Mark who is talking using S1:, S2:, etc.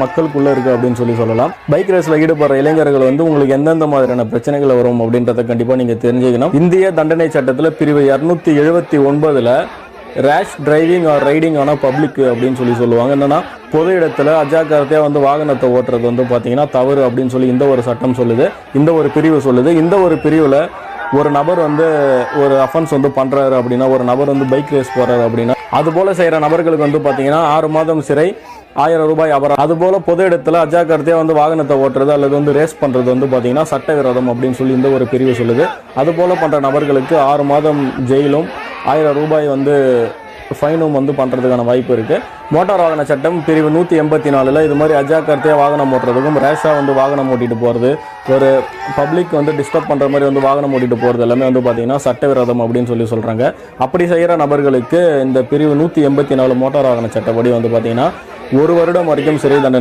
S1: மக்களுக்குள்ள இருக்கு அப்படின்னு சொல்லலாம். பைக் ரேஸ்ல ஈடுபடுற இளைஞர்கள் வந்து உங்களுக்கு எந்தெந்த மாதிரியான பிரச்சனைகள் வரும் அப்படின்றத கண்டிப்பா நீங்க தெரிஞ்சுக்கணும். இந்திய தண்டனை சட்டத்துல பிரிவு 279ல ரேஷ் டிரைவிங் ஆர் ரைடிங் ஆனா பப்ளிக் அப்படின்னு சொல்லுவாங்க. என்னன்னா பொது இடத்துல அஜாக்கிரதையா வந்து வாகனத்தை ஓட்டுறது வந்து பாத்தீங்கன்னா தவறு அப்படின்னு சொல்லி இந்த ஒரு சட்டம் சொல்லுது, இந்த ஒரு பிரிவு சொல்லுது. இந்த ஒரு பிரிவுல ஒரு நபர் வந்து ஒரு அஃபென்ஸ் வந்து பண்றாரு அப்படின்னா, ஒரு நபர் வந்து பைக் ரேஸ் போறாரு அப்படின்னா, அது போல செய்யற நபர்களுக்கு வந்து பாத்தீங்கன்னா 6 மாதம் சிறை, 1000 ரூபாய் அபராதம். அது போல பொது இடத்துல அஜாக்கிரதையா வந்து வாகனத்தை ஓட்டுறது அல்லது வந்து ரேஸ் பண்றது வந்து பாத்தீங்கன்னா சட்டவிரோதம் அப்படின்னு சொல்லி இந்த ஒரு பிரிவு சொல்லுது. அது போல பண்ற நபர்களுக்கு 6 மாதம் ஜெயிலும் 1000 ரூபாய் வந்து ஃபைனும் வந்து பண்றதுக்கான வாய்ப்பு இருக்கு. மோட்டார் வாகன சட்டம் பிரிவு 184ல இது மாதிரி அஜாக்கிரதையா வாகனம் ஓட்டுறதுக்கும் ரேஷா வந்து வாகனம் ஓட்டிட்டு போறது, ஒரு பப்ளிக் வந்து டிஸ்டர்ப் பண்ற மாதிரி வந்து வாகனம் ஓட்டிட்டு போறது எல்லாமே வந்து பாத்தீங்கன்னா சட்டவிரோதம் அப்படின்னு சொல்றாங்க. அப்படி செய்யற நபர்களுக்கு இந்த பிரிவு 184 மோட்டார் வாகன சட்டப்படி வந்து பாத்தீங்கன்னா 1 வருடம் வரைக்கும் சிறை தண்டனை